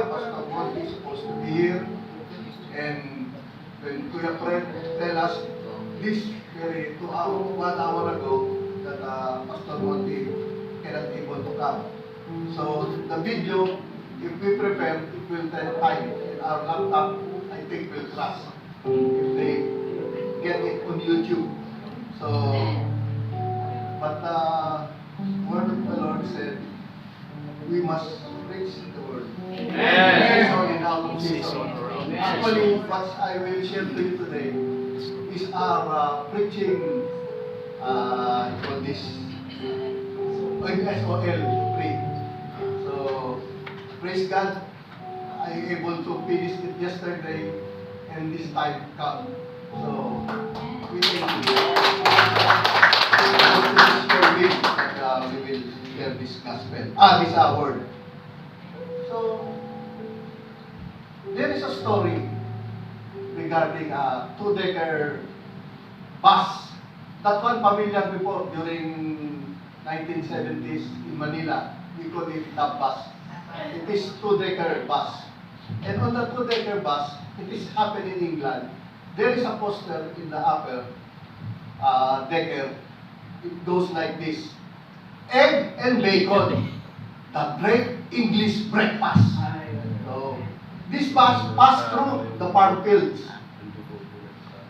why Pastor Juan is supposed to be here. And when Kuya Fred tell us this very 1 hour ago that Pastor Monty cannot able to come. So the video, if we prepare, it will take time. And our laptop, I think, will crash if they get it on YouTube. So, but word of the Lord said, we must preach the word. Season in out of season. Actually, what I will share to you today is our preaching, for this SOL 3. So, praise God, I able to finish it yesterday and this time come. So, we thank you. We will share this gospel. This word. So, there is a story regarding a two-decker bus that one familiar before during 1970s in Manila. We call it the bus. It is two-decker bus. And on the two-decker bus, it is happened in England. There is a poster in the upper decker. It goes like this: egg and bacon, the great English breakfast. So, this bus passed through the farm fields.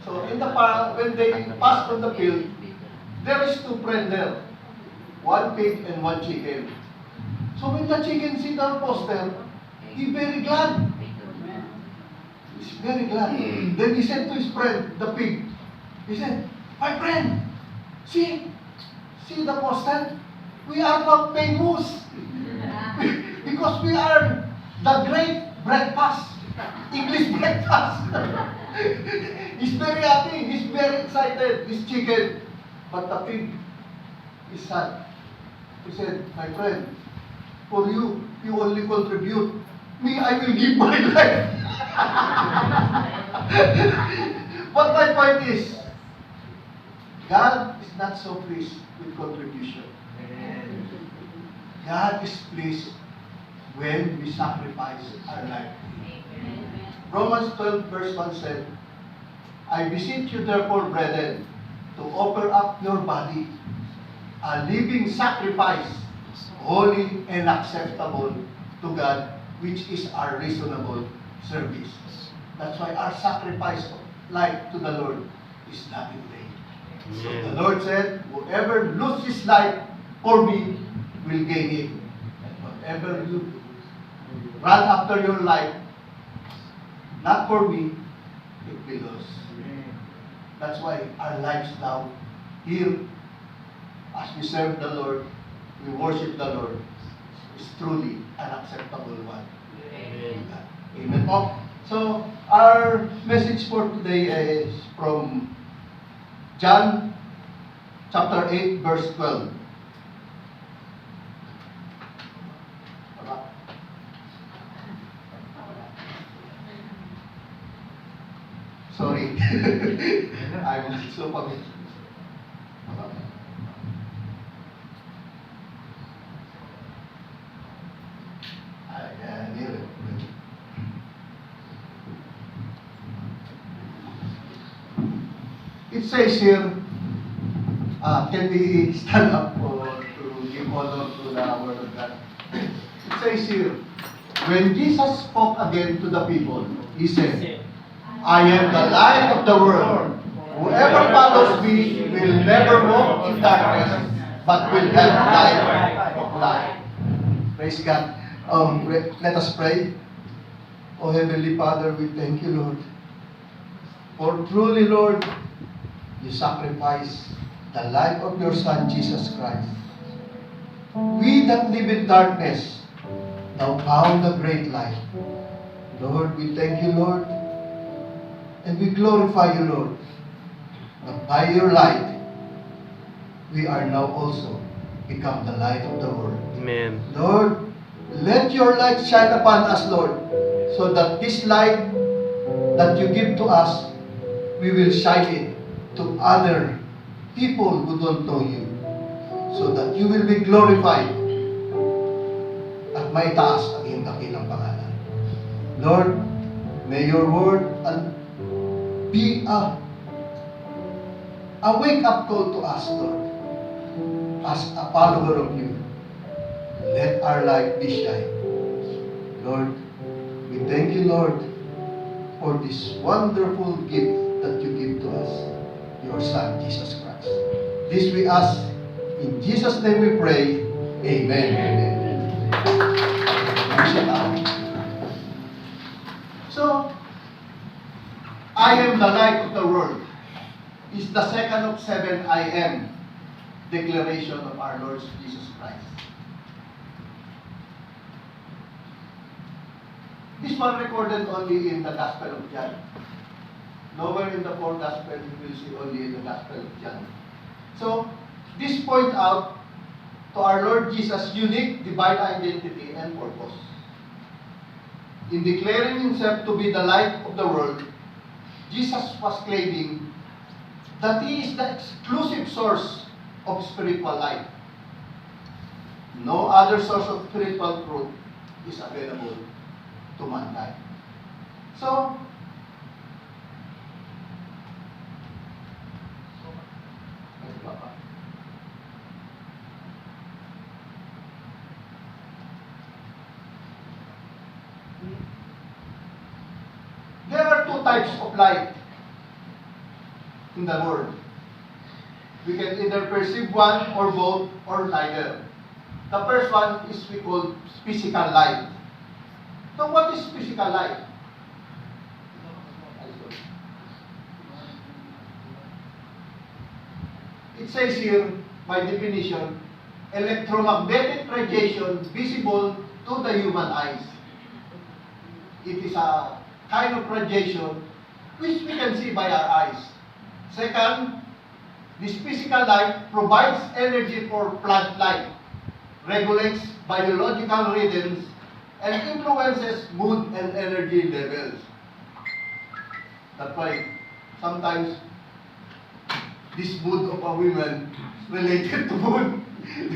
So, in the farm, when they pass on the field, there is two friends there, one pig and one chicken. So, when the chicken see the poster, he very glad. He's very glad. Then he said to his friend, the pig, he said, "My friend, see the poster? We are not famous because we are the great breakfast, English breakfast." He's very happy, he's very excited, this chicken. But the pig is sad. He said, "My friend, for you, you only contribute. Me, I will give my life." But my point is, God is not so pleased with contribution. God is pleased when we sacrifice our life. Romans 12 verse 1 said, "I beseech you therefore, brethren, to offer up your body, a living sacrifice, holy and acceptable to God, which is our reasonable service." That's why our sacrifice of life to the Lord is not in vain. So the Lord said, "Whoever loses his life for me will gain it. And whatever you run after your life, not for me, it will lose." That's why our lives now, here, as we serve the Lord, we worship the Lord, is truly an acceptable one. Amen. Amen. Oh, so, our message for today is from John chapter 8, verse 12. Sorry. I'm so familiar. It says here, can we stand up to give honor to the word of God? It says here, when Jesus spoke again to the people, he said, "I am the light of the world. Whoever follows me will never walk in darkness, but will have light of life." Praise God. Let us pray. Oh Heavenly Father, we thank you, Lord. For truly, Lord, you sacrificed the life of your Son, Jesus Christ. We that live in darkness now found the great light. Lord, we thank you, Lord, and we glorify you, Lord, that by your light, we are now also become the light of the world. Amen. Lord, let your light shine upon us, Lord, so that this light that you give to us, we will shine it to other people who don't know you, so that you will be glorified at maitaas ang iyong dakilang pangalan. Lord, may your word be a wake-up call to us, Lord, as a follower of you. Let our light be shine. Lord, we thank you, Lord, for this wonderful gift that you give to us, your Son, Jesus Christ. This we ask, in Jesus' name we pray, Amen. Amen. So, I am the light of the world is the second of 7 I am declaration of our Lord Jesus Christ. This one recorded only in the Gospel of John. Nowhere in the 4 Gospels you will see, only in the Gospel of John. So, this points out to our Lord Jesus' unique divine identity and purpose. In declaring himself to be the light of the world, Jesus was claiming that he is the exclusive source of spiritual life. No other source of spiritual truth is available to mankind. So, there are 2 types of light in the world. We can either perceive one or both or neither. The first one is we call physical light. So what is physical light? It says here, by definition, electromagnetic radiation visible to the human eyes. It is a kind of radiation which we can see by our eyes. Second, this physical light provides energy for plant life, regulates biological rhythms, and influences mood and energy levels. That's why sometimes this mood of a woman is related to moon,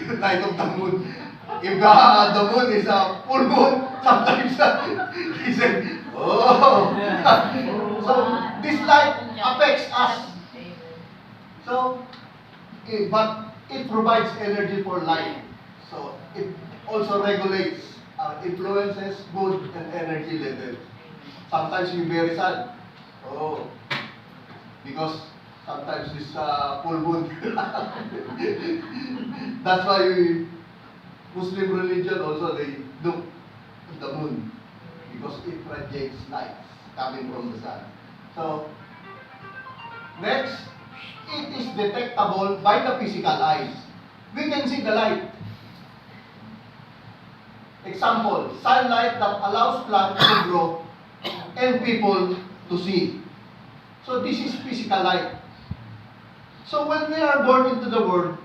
the night of the moon. If the moon is a full moon, sometimes he said, oh. So this light affects us. So, but it provides energy for life. So it also regulates influences, mood, and energy levels. Sometimes you're very sad. Oh, because sometimes it's full moon. That's why Muslim religion also, they look at the moon because it radiates light coming from the sun. So, next, it is detectable by the physical eyes. We can see the light. Example, sunlight that allows plants to grow and people to see. So this is physical light. So when we are born into the world,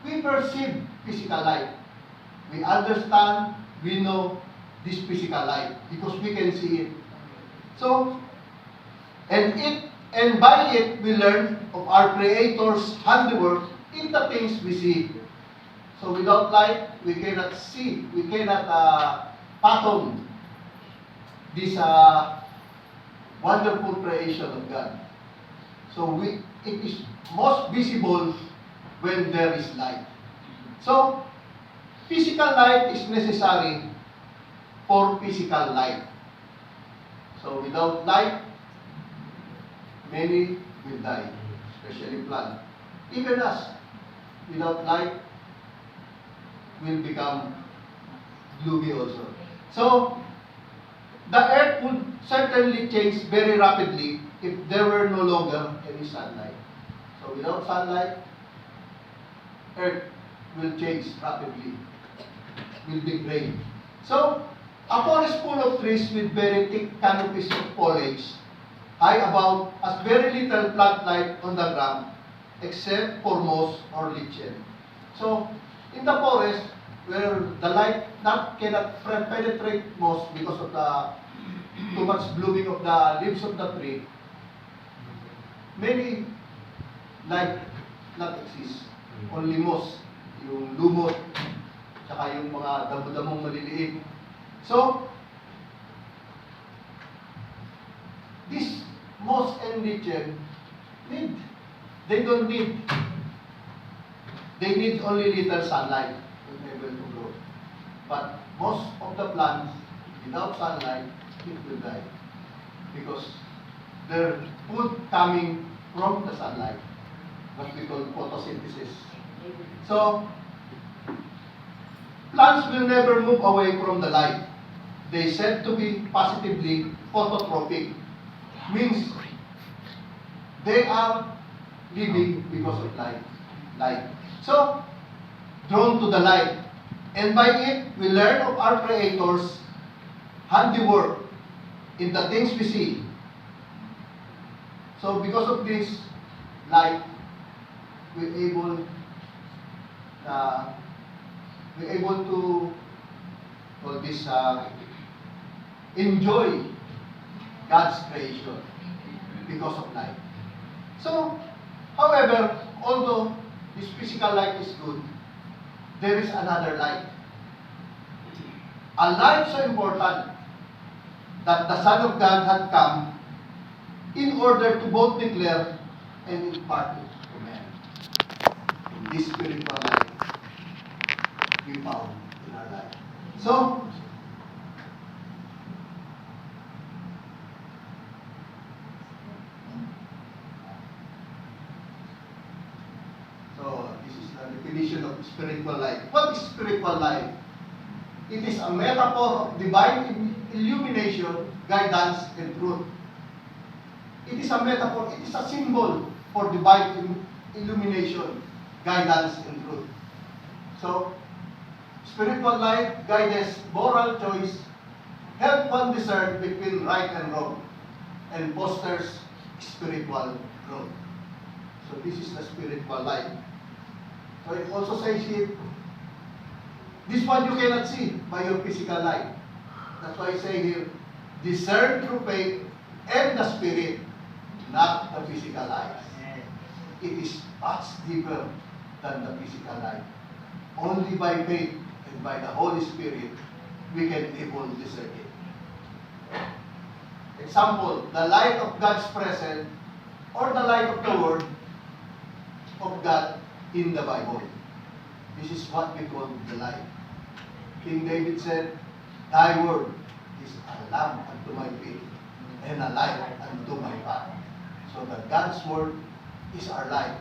we perceive physical light. We understand, we know this physical light because we can see it. So, and by it we learn of our Creator's handiwork in the things we see. So without light, we cannot see, we cannot fathom this wonderful creation of God. So it is most visible when there is light. So, physical light is necessary for physical life. So without light, many will die, especially plants. Even us, without light, will become gloomy also. So, the earth would certainly change very rapidly if there were no longer any sunlight. So, without sunlight, earth will change rapidly, will degrade. So, a forest full of trees with very thick canopies of foliage, high above, has very little plant light on the ground, except for moss or lichen. So, in the forest, where the light cannot penetrate moss because of the too much blooming of the leaves of the tree, many light not exist. Only moss, yung lumot, tsaka yung mga damo-damong maliliit. So, and lichen need. They don't need. They need only little sunlight to be able to grow. But most of the plants, without sunlight, it will die. Because their food coming from the sunlight, what we call photosynthesis. So, plants will never move away from the light. They said to be positively phototropic. Means they are living because of light. So, drawn to the light. And by it, we learn of our Creator's handiwork in the things we see. So, because of this light, we're able to enjoy God's creation because of light. So, however, although this physical light is good, there is another light. A light so important that the Son of God had come in order to both declare and impart it to men. In this spiritual light we found in our life. So, this is the definition of spiritual life. What is spiritual life? It is a metaphor of divine illumination, guidance, and truth. It is a metaphor, it is a symbol for divine illumination, guidance, and truth. So, spiritual life guides moral choice, help one discern between right and wrong, and fosters spiritual growth. So this is the spiritual life. So it also says here, this one you cannot see by your physical life. That's why I say here, discern through faith and the spirit, not the physical eyes. It is much deeper than the physical life. Only by faith and by the Holy Spirit, we can able to discern it. Example, the light of God's presence or the light of the Word of God in the Bible. This is what we call the light. King David said, Thy word is a lamp unto my feet and a light unto my path. So that God's word is our light,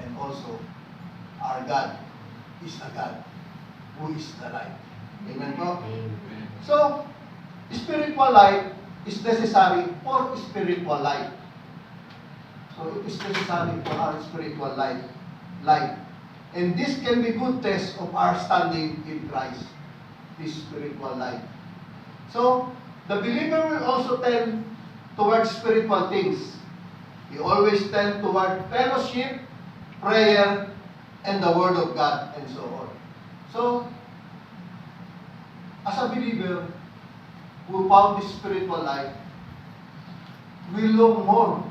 and also our God is the God who is the light. Amen po? So, spiritual light is necessary for spiritual life. So it is necessary for our spiritual life. And this can be good test of our standing in Christ, this spiritual life. So, the believer will also tend towards spiritual things. He always tend toward fellowship, prayer, and the Word of God, and so on. So, as a believer who found this spiritual life, we long more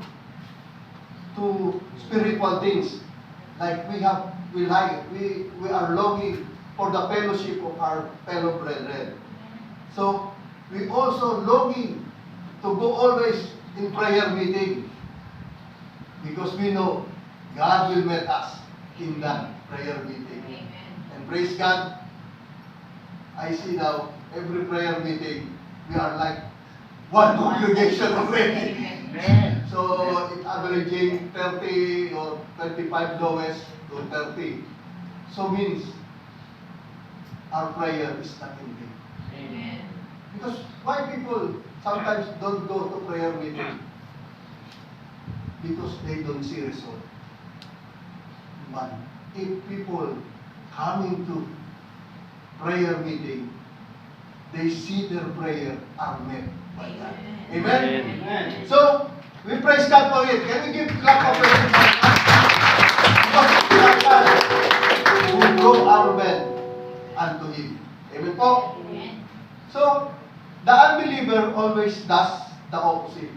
to spiritual things. Like we are longing for the fellowship of our fellow brethren. So, we also longing to go always in prayer meeting, because we know God will meet us in that prayer meeting. Amen. And praise God, I see now every prayer meeting we are like one congregation already. Amen. So it's averaging 30 or 25 lowest to 30. So means our prayer is not in vain. Amen. Because why people sometimes don't go to prayer meeting? Because they don't see result. But if people coming to prayer meeting, they see their prayer are met by God. Amen? Amen. So, we praise God for it. Can we give clap of praise? Because we are God who draw our men unto Him. Amen po? Amen. So, the unbeliever always does the opposite.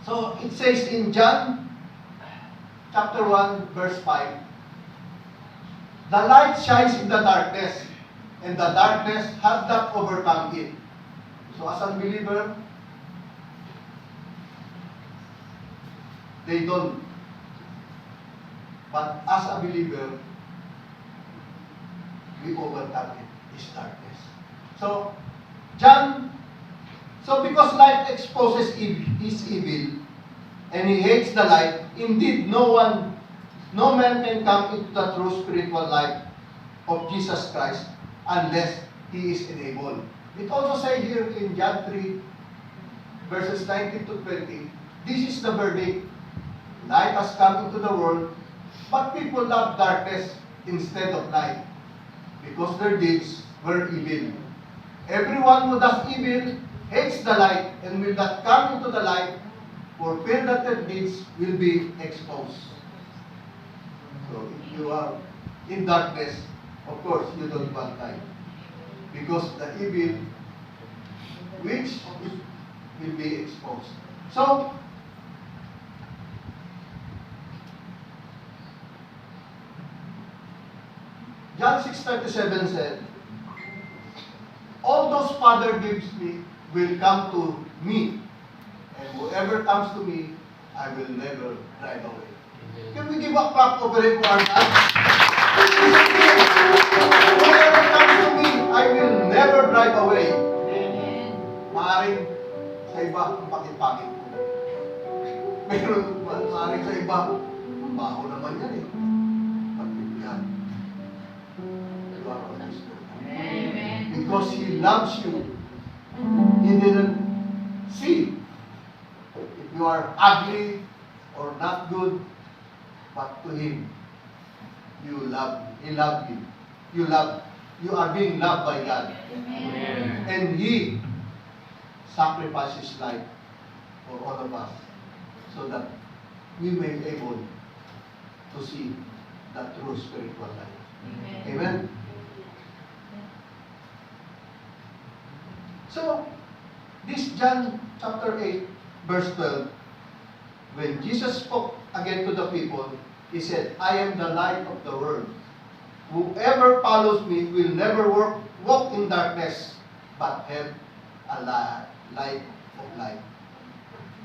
So, it says in John chapter 1, verse 5, the light shines in the darkness, and the darkness had not overcome it. So as a believer, they don't. But as a believer, we overcome it, this darkness. So, because light exposes his evil, and he hates the light, indeed no man can come into the true spiritual life of Jesus Christ unless he is enabled. It also says here in John 3, verses 19 to 20, this is the verdict. Light has come into the world, but people love darkness instead of light, because their deeds were evil. Everyone who does evil hates the light and will not come into the light, for fear that their deeds will be exposed. So if you are in darkness, of course you don't want light, because the evil which will be exposed. So, John 6:37 said, all those Father gives me will come to me, and whoever comes to me, I will never drive away. Can we give a clap over it for our God? Whoever comes to me, I will never drive away. Maaaring sa iba, ang pakit-pakit ko. Pero maaaring sa iba, ang baho naman yan eh. Pagpipyan. Amen. Because He loves you. He didn't see if you are ugly or not good, but to Him, you love. He loved you. You are being loved by God. Amen. And He sacrificed His life for all of us, so that we may be able to see the true spiritual life. Amen. Amen. So, this John chapter 8, verse 12, when Jesus spoke again to the people, He said, I am the light of the world. Whoever follows me will never walk in darkness, but have a light of life.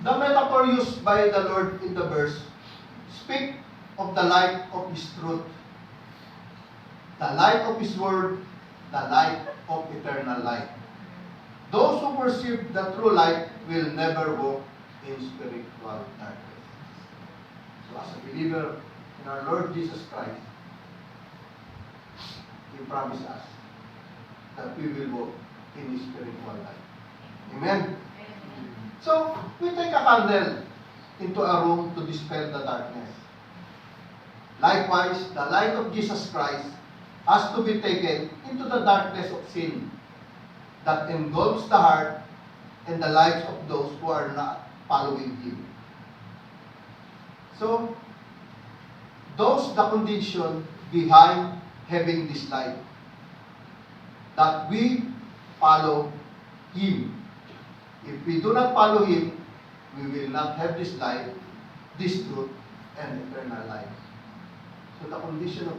The metaphor used by the Lord in the verse speak of the light of His truth, the light of His word, the light of eternal life. Those who perceive the true light will never walk in spiritual darkness. So as a believer in our Lord Jesus Christ, He promised us that we will walk in His spiritual life. Amen? So, we take a candle into a room to dispel the darkness. Likewise, the light of Jesus Christ has to be taken into the darkness of sin that engulfs the heart and the lives of those who are not following Him. So, those the condition behind having this light, that we follow Him. If we do not follow Him, we will not have this light, this truth, and eternal life. So the condition of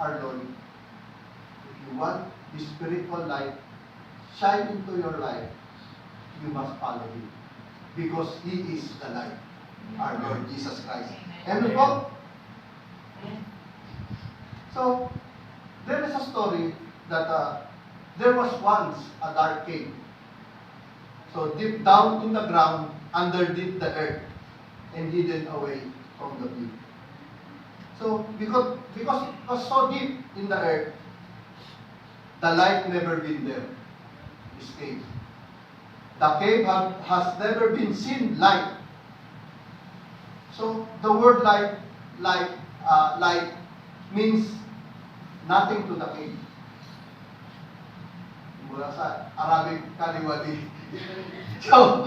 our Lord, if you want this spiritual light shine into your life, you must follow Him, because He is the light, our Lord Jesus Christ. And po, so there is a story that there was once a dark cave. So deep down in the ground, underneath the earth, and hidden away from the view. So because it was so deep in the earth, the light never been there. This cave. The cave has never been seen light. So the word light means nothing to the cave. Mula sa Arabic kaliwali. So,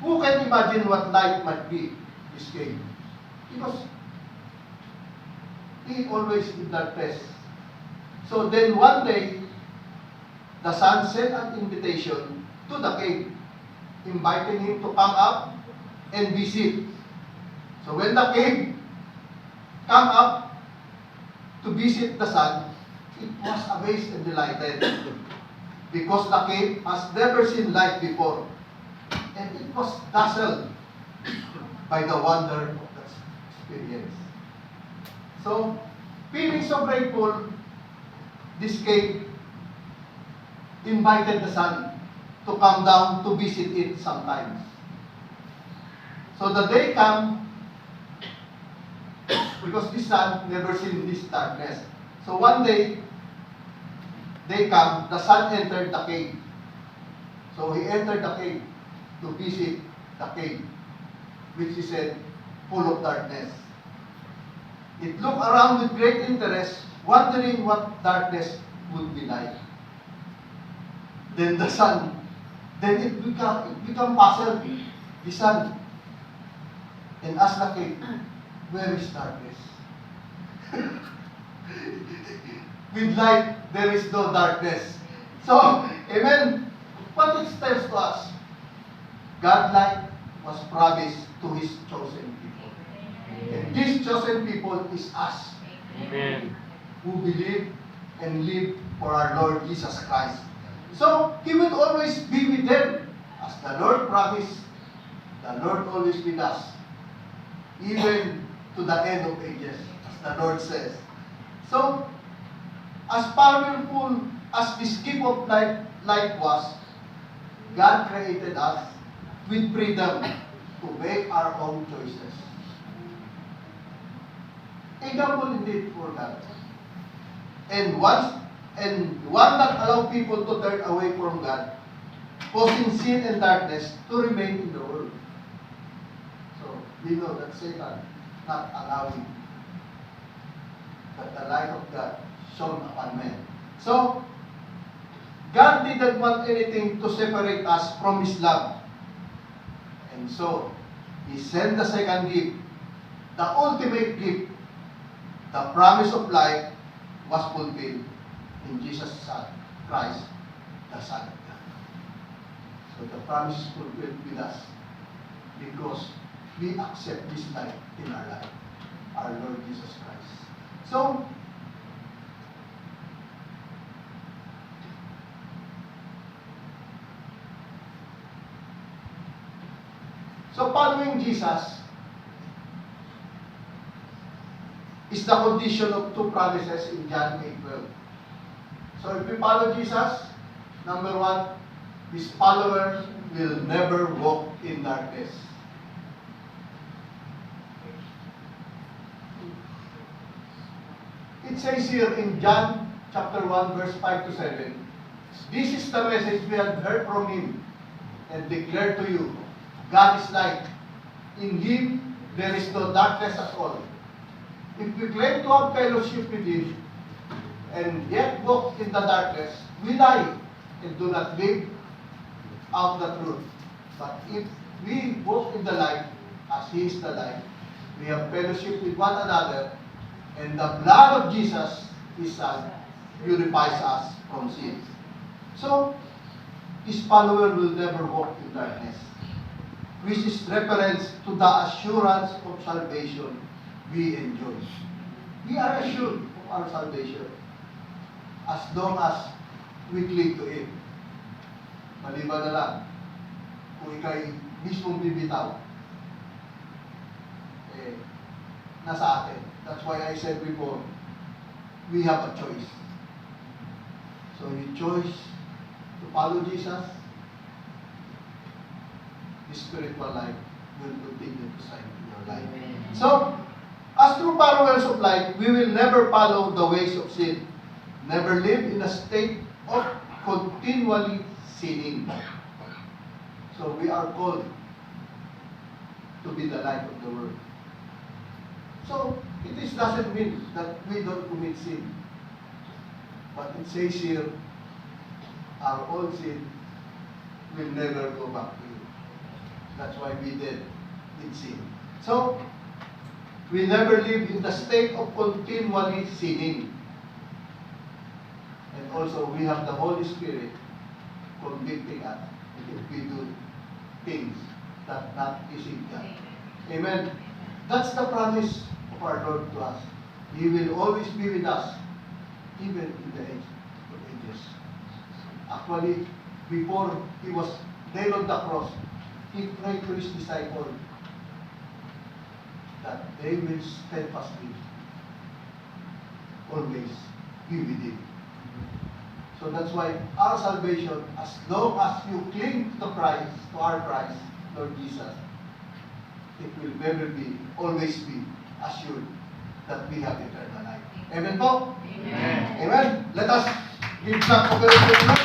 who can imagine what light might be, this cave? Because he always in darkness. So then one day, the sun sent an invitation to the cave, inviting him to come up and visit. So when the cave come up, to visit the Son, it was amazed and delighted, because the cave has never seen light before, and it was dazzled by the wonder of that experience. So, feeling so grateful, this cave invited the Son to come down to visit it sometimes. So the day come, because this Son never seen this darkness. So one day, they come, the Son entered the cave. So he entered the cave to visit the cave, which he said, full of darkness. It looked around with great interest, wondering what darkness would be like. Then the Son, then it become puzzled, the Son, and asked the cave, where is darkness? With light, there is no darkness. So, amen. What it tells to us, God's light was promised to His chosen people. And these chosen people is us. Amen. Who believe and live for our Lord Jesus Christ. So, He will always be with them. As the Lord promised, the Lord always with us. Even to the end of ages, as the Lord says. So, as powerful as this gift of light was, God created us with freedom to make our own choices. A gamble indeed for God. And one that allow people to turn away from God, causing sin and darkness to remain in the world. So we know that Satan not allowing that the light of God shone upon men. So God didn't want anything to separate us from His love. And so He sent the second gift, the ultimate gift, the promise of life was fulfilled in Jesus Christ, the Son of God. So the promise is fulfilled with us because we accept this life in our life, our Lord Jesus Christ. So, following Jesus is the condition of two promises in John 8:12. So if we follow Jesus, number one, His followers will never walk in darkness. It says here in John chapter 1, verse 5 to 7, this is the message we have heard from Him and declared to you. God is light. In Him there is no darkness at all. If we claim to have fellowship with Him and yet walk in the darkness, we lie and do not live out the truth. But if we walk in the light, as He is the light, we have fellowship with one another, and the blood of Jesus, His Son, purifies us from sin. So, His follower will never walk in darkness, which is reference to the assurance of salvation we enjoy. We are assured of our salvation as long as we cling to it. Maliban na lang kung ikay mismong bibitaw, nasa atin. That's why I said before, we have a choice. So you choose to follow Jesus, the spiritual life will continue to shine in your life. So, as true followers of light, we will never follow the ways of sin, never live in a state of continually sinning. So we are called to be the light of the world. So it doesn't mean that we don't commit sin. But it says here, our old sin will never go back to you. That's why we did sin. So, we never live in the state of continually sinning. And also, we have the Holy Spirit convicting us if we do things that not pleasing God. Amen. That's the promise of our Lord to us. He will always be with us, even in the age of ages. Actually, before he was nailed on the cross, he prayed to his disciples that they will steadfastly always be with him. So that's why our salvation, as long as you cling to Christ, to our Christ, Lord Jesus, it will never be, always be assured that we have eternal life. Amen po? Amen. Amen. Let us give back to God.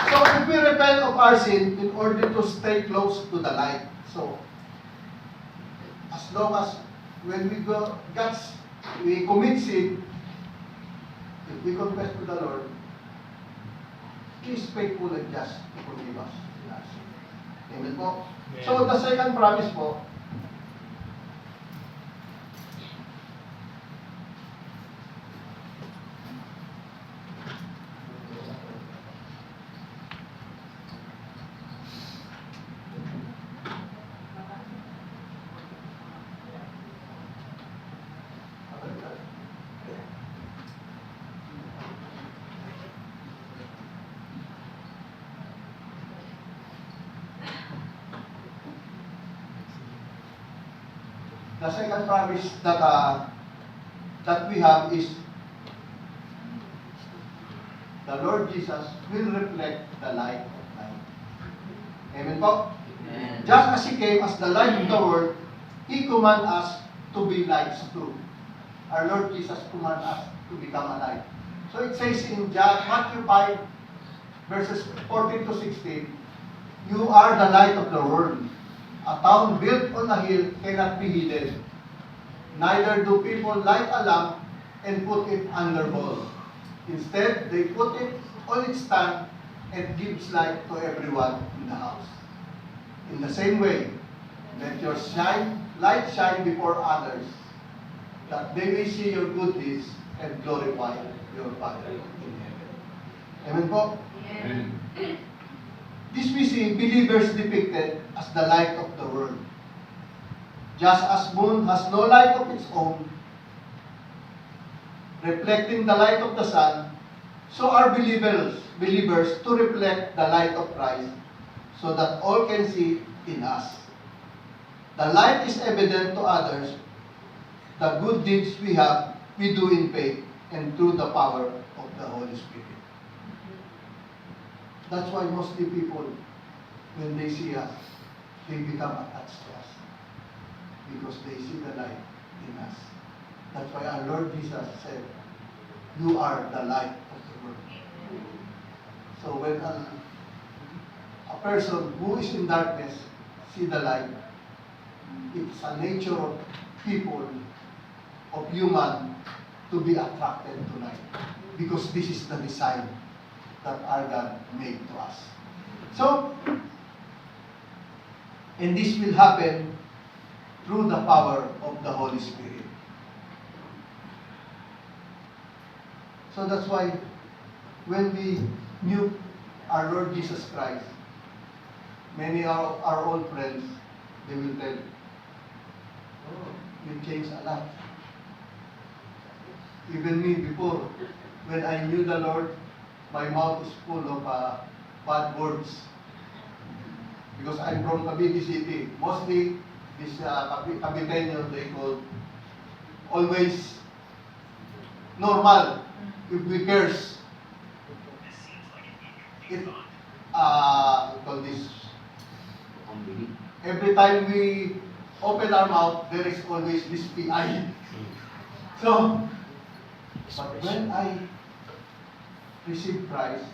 So if we repent of our sin in order to stay close to the light, so as long as when we we commit sin, if we confess to the Lord, He is faithful and just to forgive us in our sin. Amen po? Amen. So the second promise po, the second promise that we have is the Lord Jesus will reflect the light of light. Amen po? Amen. Just as He came as the light of the world, He commands us to be lights too. Our Lord Jesus commands us to become a light. So it says in Matthew 5, verses 14 to 16, you are the light of the world. A town built on a hill cannot be hidden. Neither do people light a lamp and put it under bowl. Instead, they put it on its stand and gives light to everyone in the house. In the same way, let your light shine before others, that they may see your good deeds and glorify your Father in heaven. Amen po? Amen. This we see believers depicted as the light of the world. Just as moon has no light of its own, reflecting the light of the sun, so are believers to reflect the light of Christ, so that all can see in us. The light is evident to others. The good deeds we do in faith and through the power of the Holy Spirit. That's why mostly people, when they see us, they become attached to us. Because they see the light in us. That's why our Lord Jesus said, you are the light of the world. So when a person who is in darkness see the light, it's a nature of people, of human, to be attracted to light. Because this is the design that our God made to us. So, and this will happen through the power of the Holy Spirit. So that's why when we knew our Lord Jesus Christ, many of our old friends, they will tell, oh, you changed a lot. Even me before, when I knew the Lord, my mouth is full of bad words. Because I'm from Cavite City. Mostly, this Caviteño, they call always normal if we curse. We call this, every time we open our mouth, there is always this PI. So, but when I received Christ,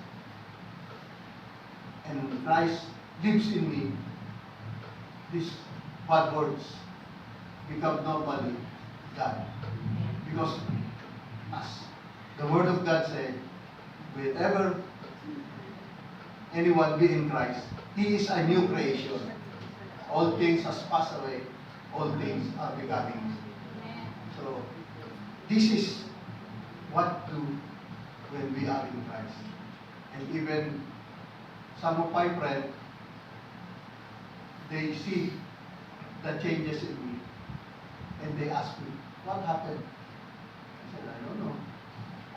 and Christ lives in me, these bad words become normally gone. Because as the Word of God said, whenever anyone be in Christ, he is a new creation. All things has passed away, all things are becoming new. So, this is what to do when we are in Christ. And even some of my friends, they see the changes in me. and they asked me, what happened? I said, I don't know.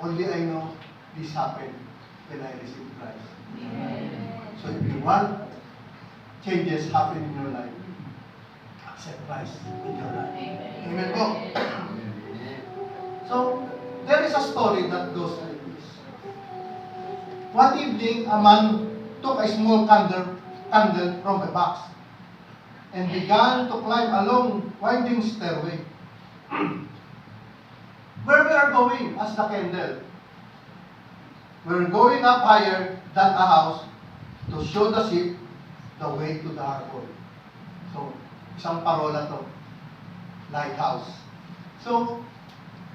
Only I know this happened when I received Christ. So if you want changes happen in your life, accept Christ in your life. Amen po. So, there is a story that goes like this. One evening, a man took a small candle from a box and began to climb along winding stairway. Where we are going as the candle? We're going up higher than a house to show the ship the way to the harbor. So, isang parola to. Lighthouse. So,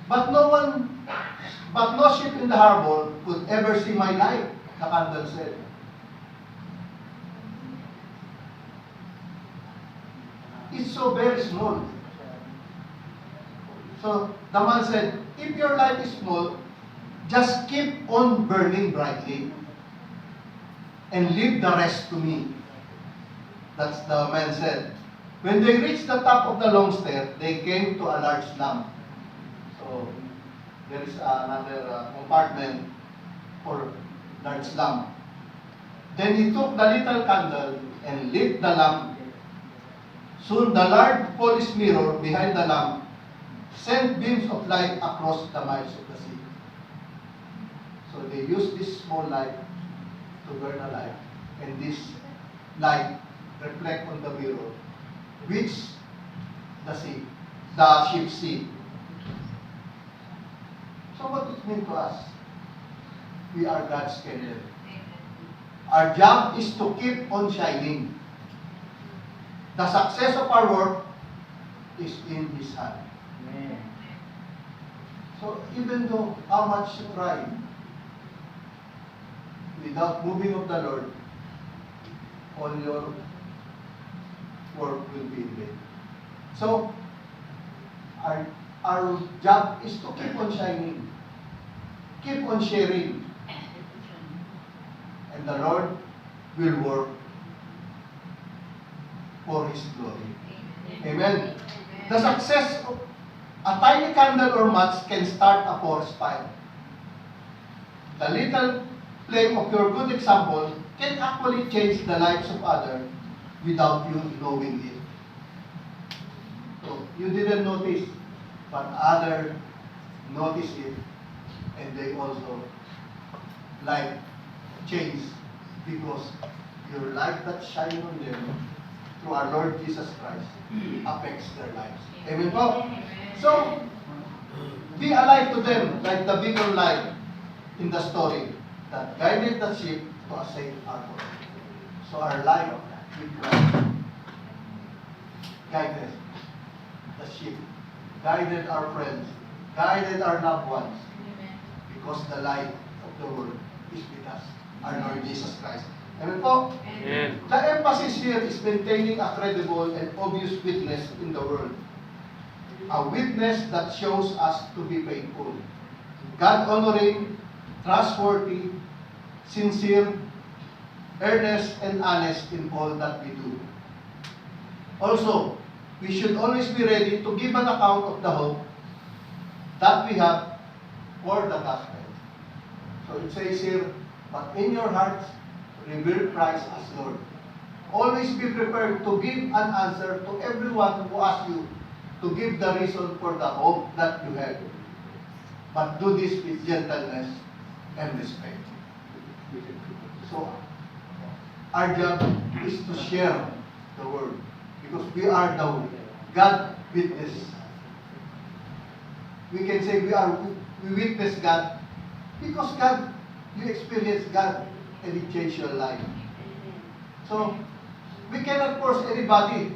but no ship in the harbor could ever see my light, the candle said. It's so very small. So, the man said, if your light is small, just keep on burning brightly and leave the rest to me. That's the man said. When they reached the top of the long stair, they came to a large lamp. So, there is another compartment for large lamp. Then he took the little candle and lit the lamp. Soon the large polished mirror behind the lamp sent beams of light across the miles of the sea. So they used this small light to burn a light, and this light reflect on the mirror, which the ship see. So what it means to us? We are God's candle. Our job is to keep on shining. The success of our work is in His hand. So even though how much you try, without moving of the Lord, all your work will be in vain. So our job is to keep on shining, keep on sharing, and the Lord will work for His glory. Amen. The success of a tiny candle or match can start a forest fire. The little flame of your good example can actually change the lives of others without you knowing it. So you didn't notice, but others notice it, and they also light change because your light that shines on them through our Lord Jesus Christ affects their lives. Amen po? So, be alive to them like the bigger light in the story that guided the ship to a safe harbor. So our life with Christ guided the ship, guided our friends, guided our loved ones, because the light of the world is with us, our Lord Jesus Christ. Amen po? Amen. The emphasis here is maintaining a credible and obvious witness in the world. A witness that shows us to be faithful, God-honoring, trustworthy, sincere, earnest, and honest in all that we do. Also, we should always be ready to give an account of the hope that we have for the gospel. So it says here, but in your hearts, revere Christ as Lord. Always be prepared to give an answer to everyone who asks you to give the reason for the hope that you have. But do this with gentleness and respect. So, our job is to share the word because we are the God witness. We can say we witness God because God, you experience God and it changed your life. So, we cannot force anybody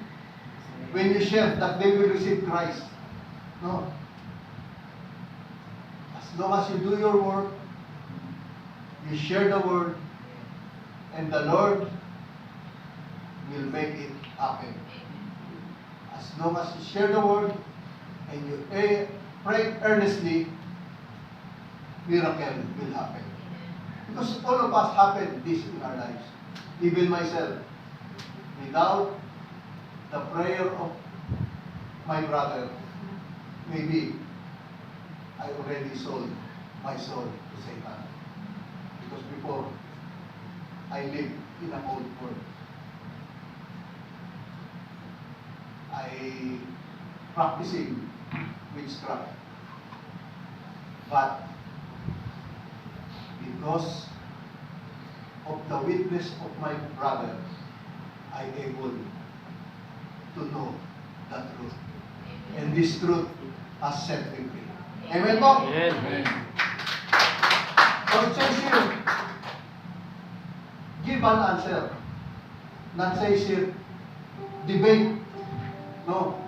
when you share that they will receive Christ. No. As long as you do your work, you share the word, and the Lord will make it happen. As long as you share the word and you pray earnestly, miracle will happen. Because all of us happen this in our lives. Even myself, without the prayer of my brother, maybe I already sold my soul to Satan. Because before, I lived in an old world. I practicing witchcraft. But because of the witness of my brother, I able to know the truth. And this truth has set me free. Amen po? Amen. So it says here, give an answer. Not says here, debate. No.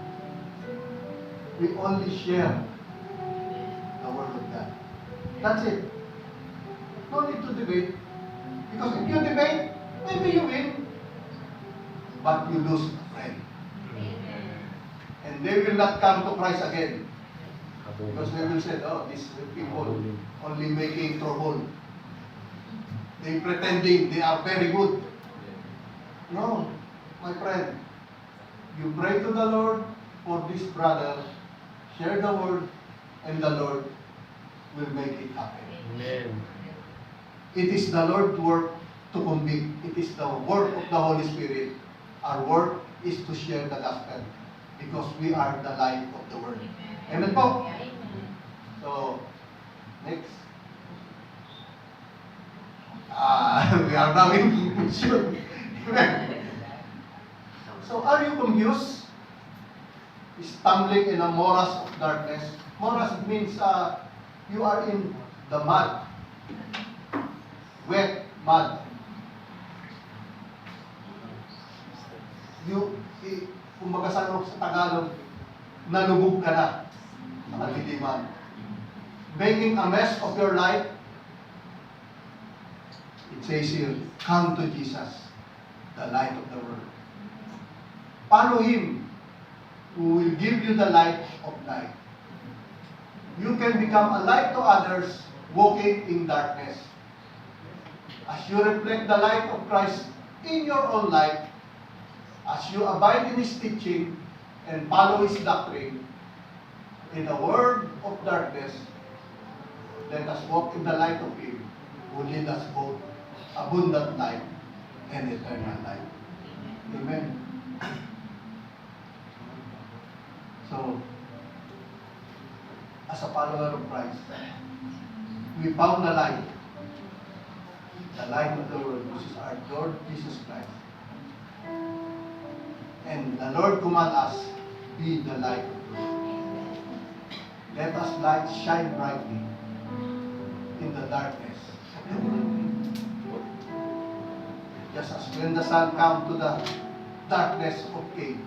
We only share the word of God. That's it. No need to debate. Because if you debate, maybe you win. But you lose a friend. And they will not come to Christ again. Because they will say, oh, these people only making trouble. They pretending they are very good. No, my friend. You pray to the Lord for this brother, share the word, and the Lord will make it happen. Amen. It is the Lord's work to convict. It is the work of the Holy Spirit. Our work is to share the gospel because we are the light of the world. Amen po? So, next. We are now in conclusion. Amen. So, are you confused? Stumbling in a morass of darkness. Morass means you are in the mud. Wet mud. Kumbaga sa Tagalog, nalubog ka na sa kadiliman. Making a mess of your life, it says here, come to Jesus, the light of the world. Follow Him, who will give you the light of life. You can become a light to others walking in darkness. As you reflect the light of Christ in your own life, as you abide in His teaching and follow His doctrine, in a world of darkness, let us walk in the light of Him, who lead us both abundant life and eternal life. Amen. So, as a follower of Christ, we found the light of the world, which is our Lord Jesus Christ. And the Lord command us, be the light of the world. Let us light shine brightly in the darkness of the world. Just as when the sun comes to the darkness of Cain,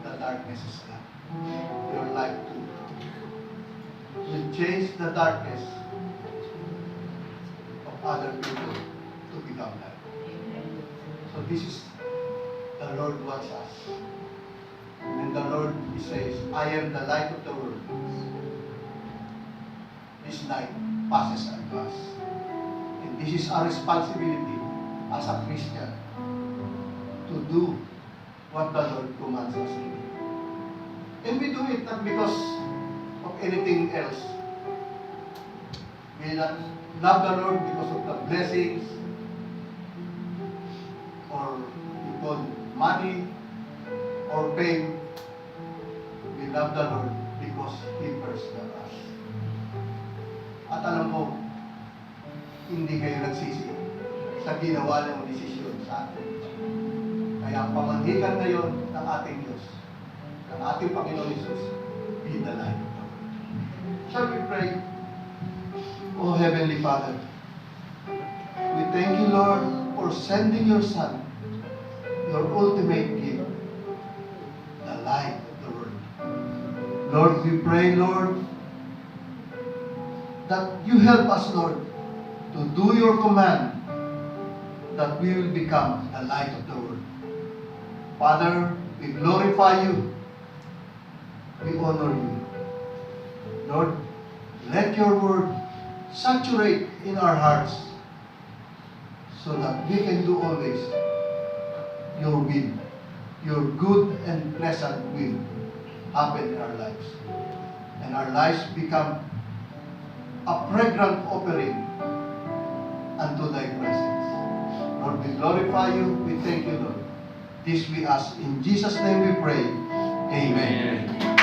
the darkness is gone. Your light too will change the darkness of other people to become light. So this is the Lord wants us. And the Lord, He says, I am the light of the world. This light passes unto us. And this is our responsibility as a Christian to do what the Lord commands us to do. And we do it not because of anything else. We love the Lord because of the blessings or because money or fame. We love the Lord because He first loved us. At alam mo, hindi kayo nagsisi sa ginawa ng desisyon sa atin. Kaya ang pamanghikan ngayon ng ating Diyos, ng ating Panginoon Jesus, be the light of the world. Shall we pray? Oh Heavenly Father, we thank you, Lord, for sending your Son, your ultimate gift, the light of the world. Lord, we pray, Lord, that you help us, Lord, to do your command, that we will become the light of the world. Father, we glorify you. We honor you. Lord, let your word saturate in our hearts so that we can do always your will, your good and pleasant will happen in our lives. and our lives become a fragrant offering unto thy presence. Lord, we glorify you. We thank you, Lord. This we ask. In Jesus' name we pray. Amen. Amen.